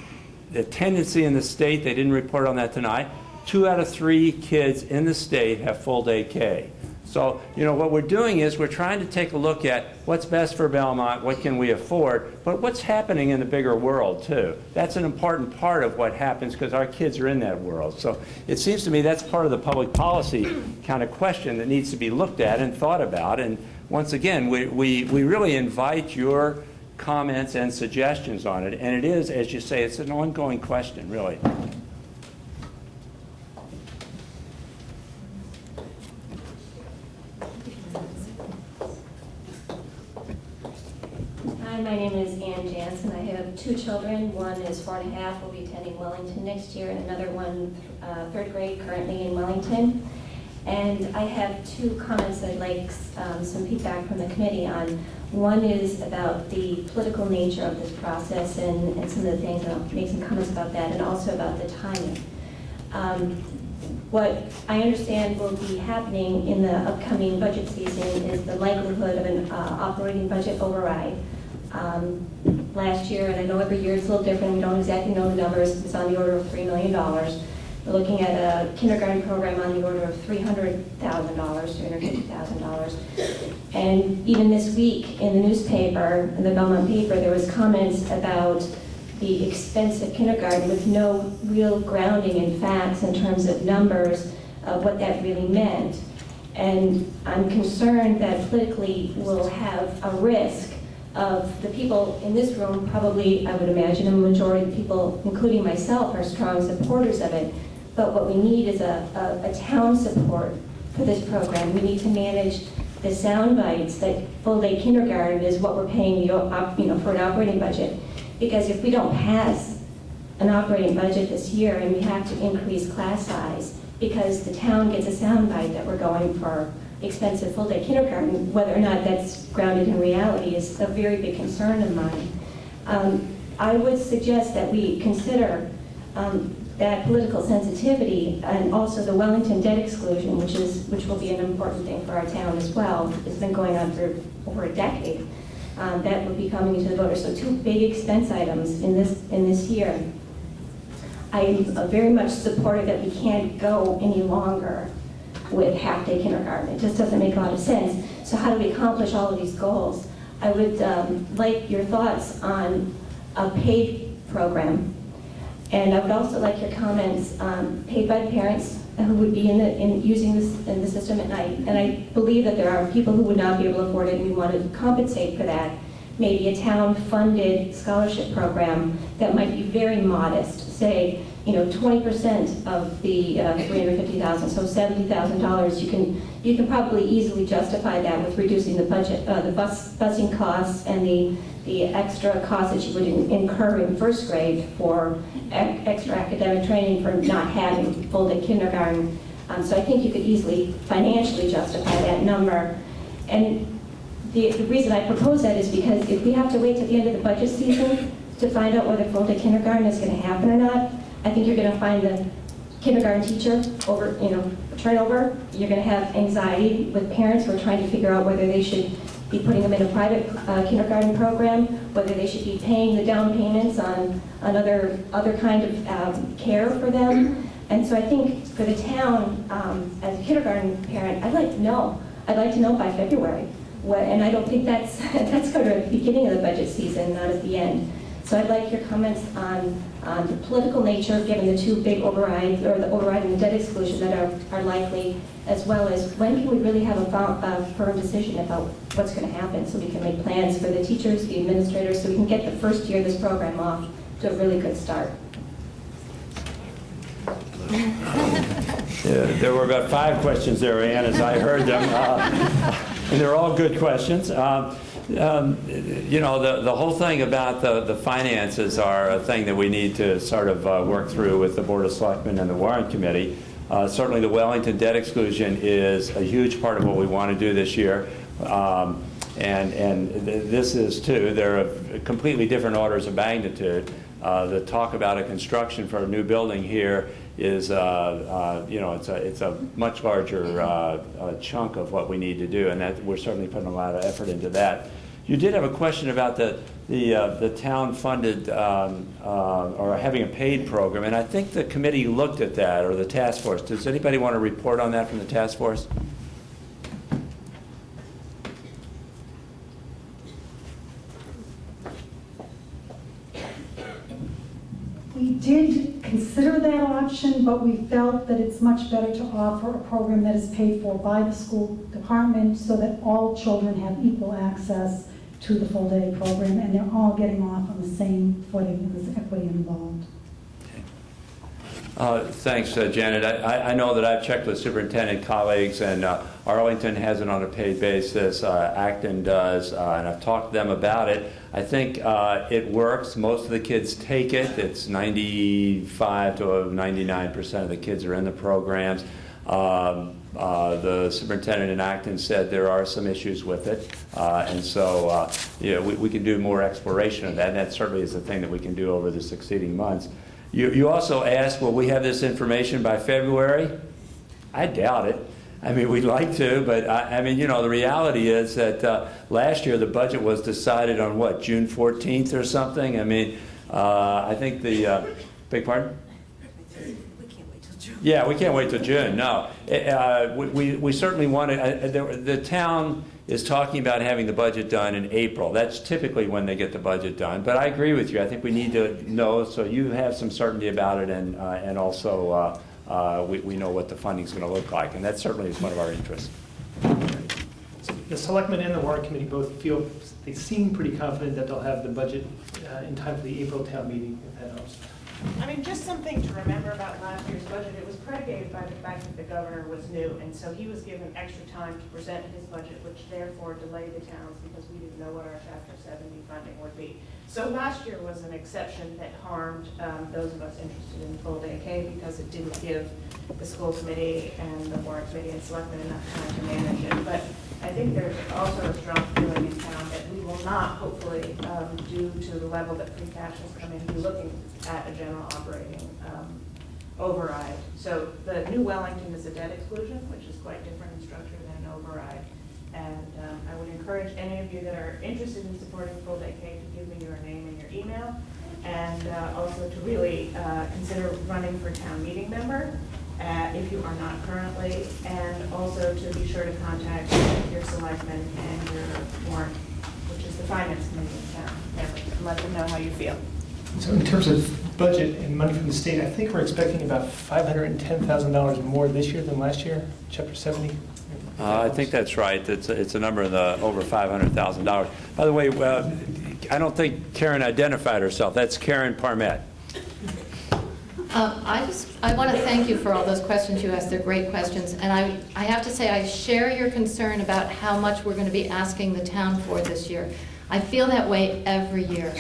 the tendency in the state, they didn't report on that tonight, 2 out of 3 kids in the state have full-day K. So, what we're doing is we're trying to take a look at what's best for Belmont, what can we afford, but what's happening in the bigger world, too. That's an important part of what happens because our kids are in that world. So it seems to me that's part of the public policy kind of question that needs to be looked at and thought about. And once again, we really invite your comments and suggestions on it. And it is, as you say, it's an ongoing question, really. Hi, my name is Ann Jansen. I have 2 children. One is 4.5, will be attending Wellington next year, and another one, 3rd grade, currently in Wellington. And I have 2 comments I'd like some feedback from the committee on. One is about the political nature of this process and some of the things, and I'll make some comments about that, and also about the timing. What I understand will be happening in the upcoming budget season is the likelihood of an operating budget override. Last year, and I know every year it's a little different, we don't exactly know the numbers, it's on the order of $3 million. We're looking at a kindergarten program on the order of $300,000, $350,000. And even this week in the newspaper, in the Belmont paper, there was comments about the expense of kindergarten with no real grounding in facts in terms of numbers of what that really meant. And I'm concerned that politically we'll have a risk of the people in this room, probably I would imagine a majority of people, including myself, are strong supporters of it. But what we need is a town support for this program. We need to manage the sound bites that full-day kindergarten is what we're paying for an operating budget. Because if we don't pass an operating budget this year and we have to increase class size because the town gets a sound bite that we're going for expensive full-day kindergarten, whether or not that's grounded in reality is a very big concern of mine. I would suggest that we consider that political sensitivity and also the Wellington debt exclusion, which will be an important thing for our town as well. It's been going on for over a decade. That will be coming to the voters. So 2 big expense items in this year. I'm very much supportive that we can't go any longer with half-day kindergarten. It just doesn't make a lot of sense. So how do we accomplish all of these goals? I would like your thoughts on a paid program. And I would also like your comments paid by the parents who would be using this in the system at night. And I believe that there are people who would not be able to afford it and we want to compensate for that. Maybe a town-funded scholarship program that might be very modest, say, 20% of the $350,000, so $70,000. You can probably easily justify that with reducing the budget, the busing costs and the extra costs that you would incur in 1st grade for extra academic training for not having full-day kindergarten. So I think you could easily financially justify that number. And the reason I propose that is because if we have to wait till the end of the budget season to find out whether full-day kindergarten is going to happen or not, I think you're going to find the kindergarten teacher turnover. You're going to have anxiety with parents who are trying to figure out whether they should be putting them in a private kindergarten program, whether they should be paying the down payments on other kind of care for them. And so I think for the town, as a kindergarten parent, I'd like to know. I'd like to know by February. And I don't think that's going to be at the beginning of the budget season, not at the end. So I'd like your comments on the political nature, given the 2 big overrides, or the override and the debt exclusion that are likely, as well as when can we really have a firm decision about what's going to happen so we can make plans for the teachers, the administrators, so we can get the first year of this program off to a really good start. There were about 5 questions there, Ann, as I heard them, and they're all good questions. The whole thing about the finances are a thing that we need to sort of work through with the Board of Selectmen and the Warrant Committee. Certainly the Wellington debt exclusion is a huge part of what we want to do this year. And this is too. There are completely different orders of magnitude. The talk about a construction for a new building here is, it's a much larger chunk of what we need to do, and that we're certainly putting a lot of effort into that. You did have a question about the town-funded or having a paid program, and I think the committee looked at that, or the task force. Does anybody want to report on that from the task force? We did consider that option, but we felt that it's much better to offer a program that is paid for by the school department so that all children have equal access to the full-day program, and they're all getting off on the same footing. There's equity involved. Thanks, Janet. I know that I've checked with superintendent colleagues, and Arlington has it on a paid basis. Acton does, and I've talked to them about it. I think it works. Most of the kids take it. It's 95 to 99% of the kids are in the programs. The superintendent in Acton said there are some issues with it, and so we can do more exploration of that, and that certainly is the thing that we can do over the succeeding months. You also asked, will we have this information by February? I doubt it. I mean, we'd like to, but I mean, the reality is that last year the budget was decided on what, June 14th or something? I mean, I think beg pardon? Yeah, we can't wait till June. No, we certainly want to. The town is talking about having the budget done in April. That's typically when they get the budget done. But I agree with you. I think we need to know so you have some certainty about it, and also we know what the funding is going to look like, and that certainly is one of our interests. The selectmen and the warrant committee both feel they seem pretty confident that they'll have the budget in time for the April town meeting, if that helps. I mean, just something to remember about last year's budget, it was predicated by the fact that the governor was new, and so he was given extra time to present his budget, which therefore delayed the towns because we didn't know what our Chapter 70 funding would be. So last year was an exception that harmed those of us interested in full-day K because it didn't give the school committee and the warrant committee and selectmen enough time to manage it. But I think there's also a strong feeling in town that we will not, hopefully, due to the level that free cash has come in, be looking at a general operating override. So the new Wellington is a debt exclusion, which is quite different in structure than an override. And I would encourage any of you that are interested in supporting full day K to give me your name and your email, and also to really consider running for town meeting member if you are not currently, and also to be sure to contact your selectmen and your warrant, which is the finance committee in town, and let them know how you feel. So in terms of budget and money from the state, I think we're expecting about $510,000 more this year than last year, Chapter 70. I think that's right. It's a number in the over $500,000. By the way, I don't think Karen identified herself. That's Karen Parmet. I want to thank you for all those questions you asked. They're great questions. And I have to say I share your concern about how much we're going to be asking the town for this year. I feel that way every year.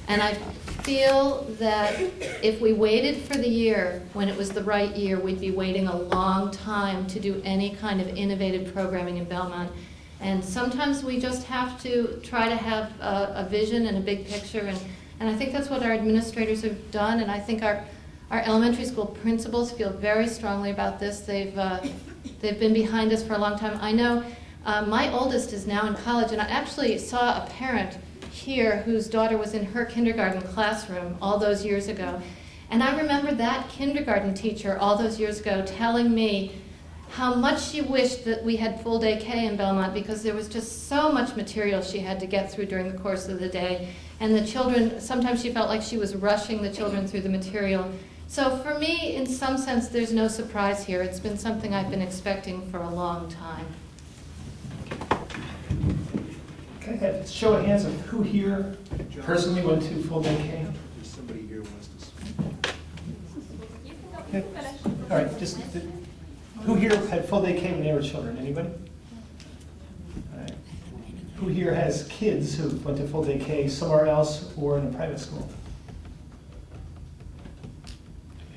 And I feel that if we waited for the year when it was the right year, we'd be waiting a long time to do any kind of innovative programming in Belmont. And sometimes we just have to try to have a vision and a big picture. And I think that's what our administrators have done. And I think our elementary school principals feel very strongly about this. They've been behind us for a long time. I know my oldest is now in college, and I actually saw a parent here whose daughter was in her kindergarten classroom all those years ago. And I remember that kindergarten teacher all those years ago telling me how much she wished that we had full day K in Belmont because there was just so much material she had to get through during the course of the day. And the children, sometimes she felt like she was rushing the children through the material. So for me, in some sense, there's no surprise here. It's been something I've been expecting for a long time. Can I have a show of hands of who here personally went to full day K? There's somebody here who wants to speak. All right, just who here had full day K when they were children? Anybody? All right. Who here has kids who went to full day K somewhere else or in a private school?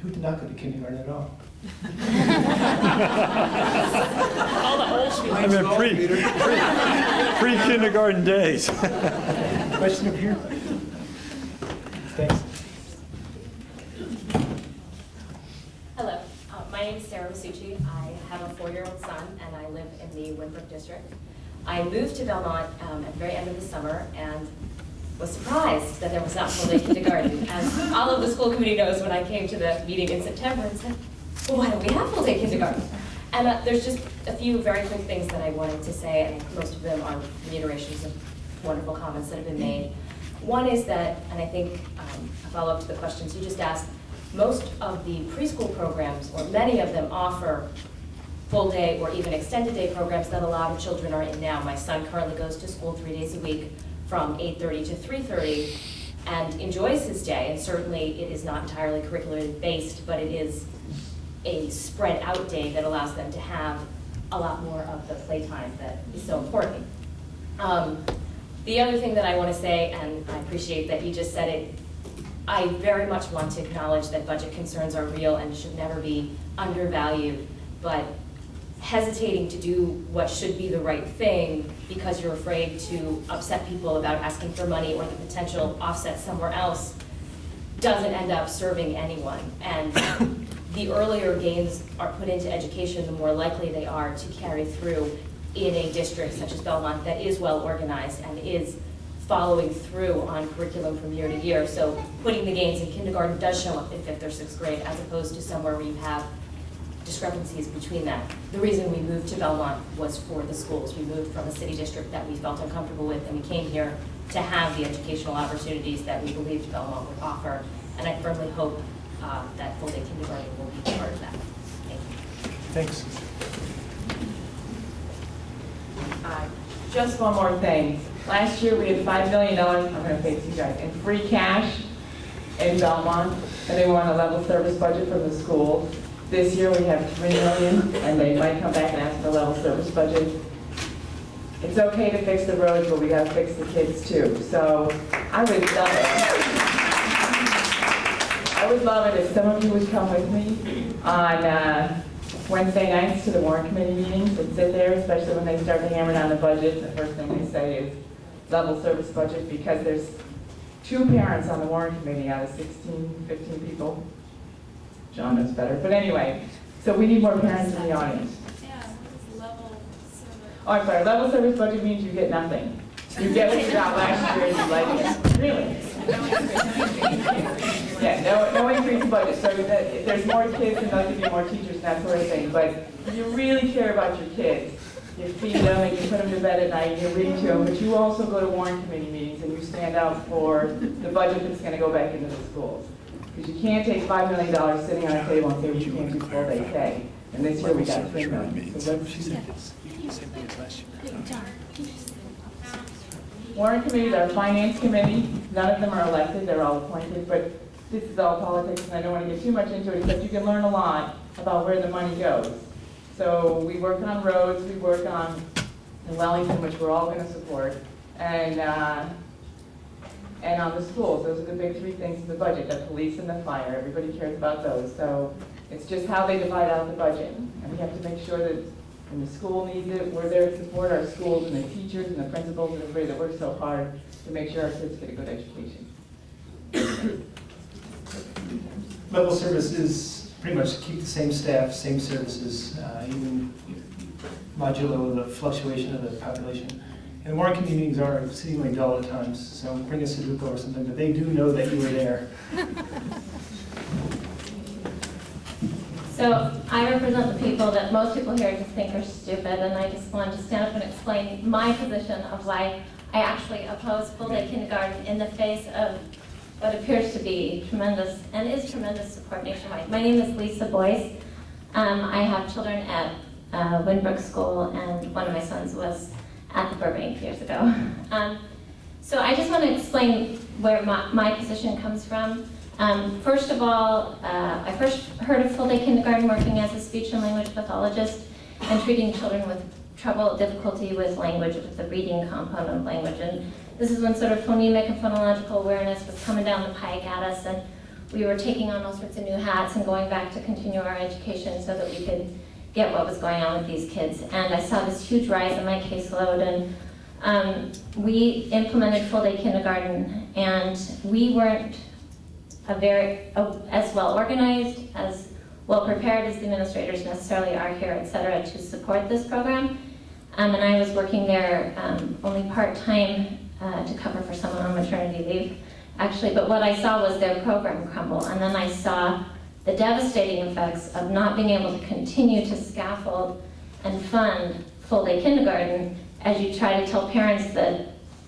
Who did not go to kindergarten at all? All the old school. I mean, pre-kindergarten days. Question up here. Thanks. Hello, my name is Sarah Masucci. I have a 4-year-old son, and I live in the Winthrop district. I moved to Belmont at the very end of the summer and was surprised that there was not full-day kindergarten. As all of the school committee knows, when I came to the meeting in September and said, well, why don't we have full-day kindergarten? And there's just a few very quick things that I wanted to say, and most of them are reiterations of wonderful comments that have been made. One is that, and I think a follow-up to the questions you just asked, most of the preschool programs, or many of them, offer full-day or even extended-day programs that a lot of children are in now. My son currently goes to school 3 days a week from 8:30 to 3:30 and enjoys his day, and certainly it is not entirely curricularly based, but it is a spread out day that allows them to have a lot more of the playtime that is so important. The other thing that I want to say, and I appreciate that you just said it, I very much want to acknowledge that budget concerns are real and should never be undervalued, but hesitating to do what should be the right thing because you're afraid to upset people about asking for money or the potential offset somewhere else doesn't end up serving anyone. And the earlier gains are put into education, the more likely they are to carry through in a district such as Belmont that is well organized and is following through on curriculum from year to year. So putting the gains in kindergarten does show up in 5th or 6th grade, as opposed to somewhere where you have discrepancies between that. The reason we moved to Belmont was for the schools. We moved from a city district that we felt uncomfortable with, and we came here to have the educational opportunities that we believed Belmont would offer. And I firmly hope that full-day kindergarten will be part of that. Thank you. Thanks. Just one more thing. Last year we had $5 million, I'm going to face you guys, in free cash in Belmont, and they want a level service budget from the schools. This year we have $3 million, and they might come back and ask for a level service budget. It's okay to fix the roads, but we got to fix the kids too. So I would love it. I would love it if some of you would come with me on Wednesday nights to the warrant committee meetings and sit there, especially when they start to hammer down the budget. The first thing they say is level service budget, because there's 2 parents on the warrant committee out of 16, 15 people. John knows better, but anyway, so we need more parents in the audience. Oh, I'm sorry, level service budget means you get nothing. You get what you got last year and you like it. Really? Yeah, no increase in budget. So if there's more kids, and they'll give you more teachers and that sort of thing. But if you really care about your kids, you feed them and you put them to bed at night and you read to them, but you also go to warrant committee meetings and you stand out for the budget that's going to go back into the schools. Because you can't take $5 million sitting on a table and say, well, you can't do full day pay. And this year we got $3 million. So let's warrant committees are finance committee. None of them are elected, they're all appointed, but this is all politics and I don't want to get too much into it, because you can learn a lot about where the money goes. So we work on roads, we work on in Wellington, which we're all going to support, and on the schools. Those are the big 3 things in the budget, the police and the fire. Everybody cares about those. So it's just how they divide out the budget. And we have to make sure that when the school needs it, we're there to support our schools and the teachers and the principals and everybody that works so hard to make sure our kids get a good education. Level service is pretty much keep the same staff, same services, even modulo the fluctuation of the population. And the warrant committee meetings are exceedingly dull at times, so bring a Sudoku or something, but they do know that you were there. So I represent the people that most people here just think are stupid, and I just wanted to stand up and explain my position of why I actually oppose full-day kindergarten in the face of what appears to be tremendous, and is tremendous, support nationwide. My name is Lisa Boyce. I have children at Winbrook School, and one of my sons was at the Burbank years ago. So I just want to explain where my position comes from. First of all, I first heard of full-day kindergarten working as a speech and language pathologist and treating children with trouble, difficulty with language, with the reading component of language. And this is when sort of phonemic and phonological awareness was coming down the pike at us, and we were taking on all sorts of new hats and going back to continue our education so that we could get what was going on with these kids. And I saw this huge rise in my caseload, and we implemented full-day kindergarten, and we weren't as well organized, as well prepared as the administrators necessarily are here, et cetera, to support this program. and I was working there only part-time to cover for someone on maternity leave, actually. But what I saw was their program crumble, and then I saw the devastating effects of not being able to continue to scaffold and fund full-day kindergarten as you try to tell parents that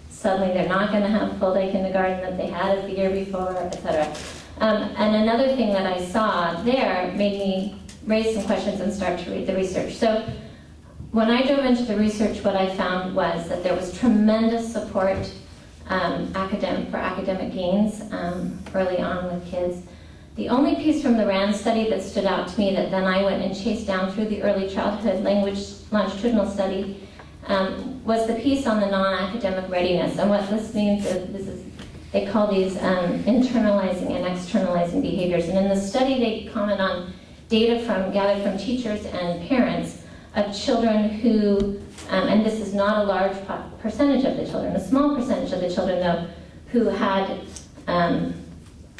suddenly they're not going to have full-day kindergarten that they had it the year before, etc. And another thing that I saw there made me raise some questions and start to read the research. So when I dove into the research, what I found was that there was tremendous support for academic gains early on with kids. The only piece from the RAND study that stood out to me that then I went and chased down through the early childhood language longitudinal study was the piece on the non-academic readiness. And what this means is they call these internalizing and externalizing behaviors. And in the study, they comment on data gathered from teachers and parents of children who, and this is not a large percentage of the children, a small percentage of the children though, who had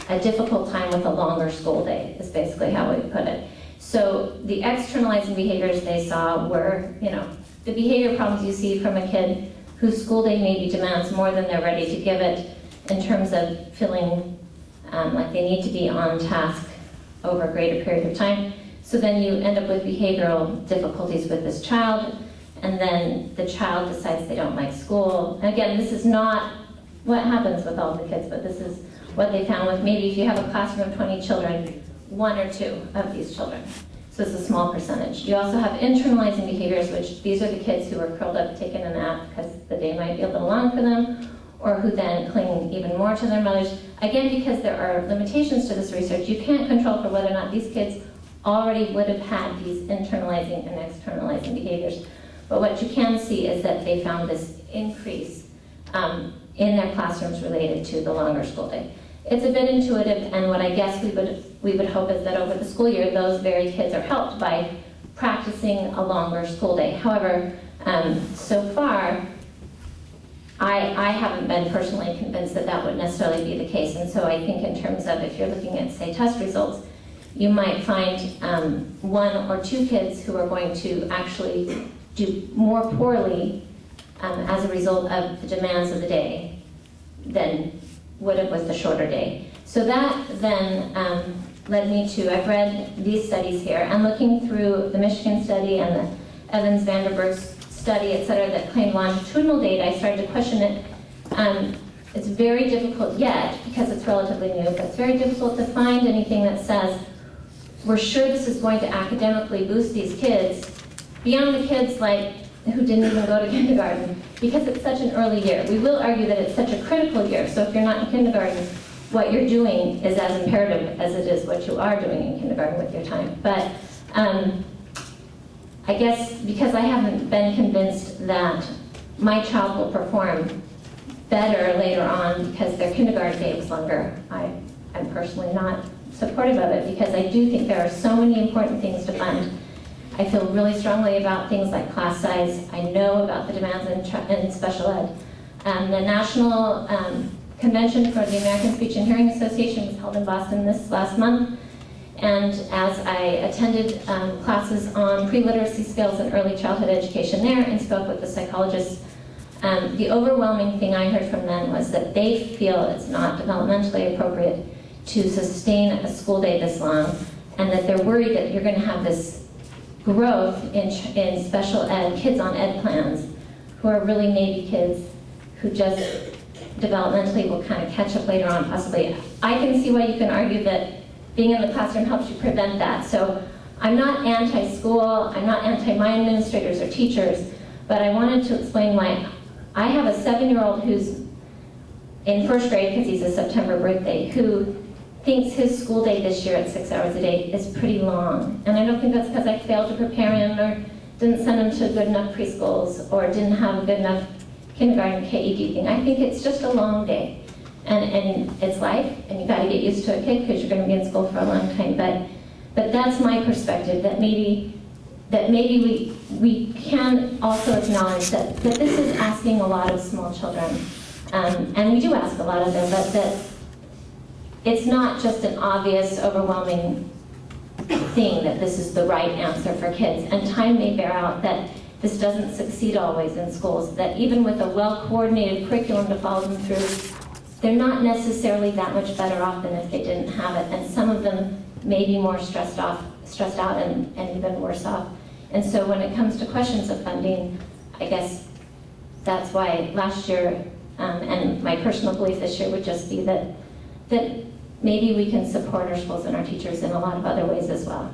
a difficult time with a longer school day, is basically how we put it. So the externalizing behaviors they saw were, the behavior problems you see from a kid whose school day maybe demands more than they're ready to give it in terms of feeling like they need to be on task over a greater period of time. So then you end up with behavioral difficulties with this child, and then the child decides they don't like school. And again, this is not what happens with all the kids, but this is what they found with maybe if you have a classroom of 20 children, 1 or 2 of these children. So it's a small percentage. You also have internalizing behaviors, which these are the kids who are curled up taking a nap because the day might be a little long for them, or who then cling even more to their mothers. Again, because there are limitations to this research, you can't control for whether or not these kids already would have had these internalizing and externalizing behaviors. But what you can see is that they found this increase in their classrooms related to the longer school day. It's a bit intuitive, and what I guess we would hope is that over the school year, those very kids are helped by practicing a longer school day. However, so far, I haven't been personally convinced that that would necessarily be the case, and so I think in terms of if you're looking at, say, test results, you might find 1 or 2 kids who are going to actually do more poorly as a result of the demands of the day than would have with the shorter day. So that then led me to, I've read these studies here, and looking through the Michigan study and the Evans-Vanderburg study, et cetera, that claimed longitudinal data, I started to question it. It's very difficult yet, because it's relatively new, but it's very difficult to find anything that says, we're sure this is going to academically boost these kids, beyond the kids like who didn't even go to kindergarten, because it's such an early year. We will argue that it's such a critical year, so if you're not in kindergarten, what you're doing is as imperative as it is what you are doing in kindergarten with your time. But I guess because I haven't been convinced that my child will perform better later on because their kindergarten day is longer, I'm personally not supportive of it, because I do think there are so many important things to fund. I feel really strongly about things like class size. I know about the demands in special ed. The National Convention for the American Speech and Hearing Association was held in Boston this last month, and as I attended classes on pre-literacy skills and early childhood education there and spoke with the psychologists, the overwhelming thing I heard from them was that they feel it's not developmentally appropriate to sustain a school day this long, and that they're worried that you're going to have this growth in special ed, kids on ed plans, who are really maybe kids who just developmentally will kind of catch up later on, possibly. I can see why you can argue that being in the classroom helps you prevent that. So I'm not anti-school, I'm not anti-my administrators or teachers, but I wanted to explain why I have a 7-year-old who's in first grade, because he's a September birthday, who thinks his school day this year at 6 hours a day is pretty long. And I don't think that's because I failed to prepare him or didn't send him to good enough preschools or didn't have a good enough kindergarten KED thing. I think it's just a long day. And it's life, and you got to get used to a kid because you're going to be in school for a long time. But that's my perspective, that maybe we can also acknowledge that this is asking a lot of small children. And we do ask a lot of them, but that it's not just an obvious, overwhelming thing that this is the right answer for kids. And time may bear out that this doesn't succeed always in schools, that even with a well-coordinated curriculum to follow them through, they're not necessarily that much better off than if they didn't have it. And some of them may be more stressed out and even worse off. And so when it comes to questions of funding, I guess that's why last year, and my personal belief this year would just be that maybe we can support our schools and our teachers in a lot of other ways as well.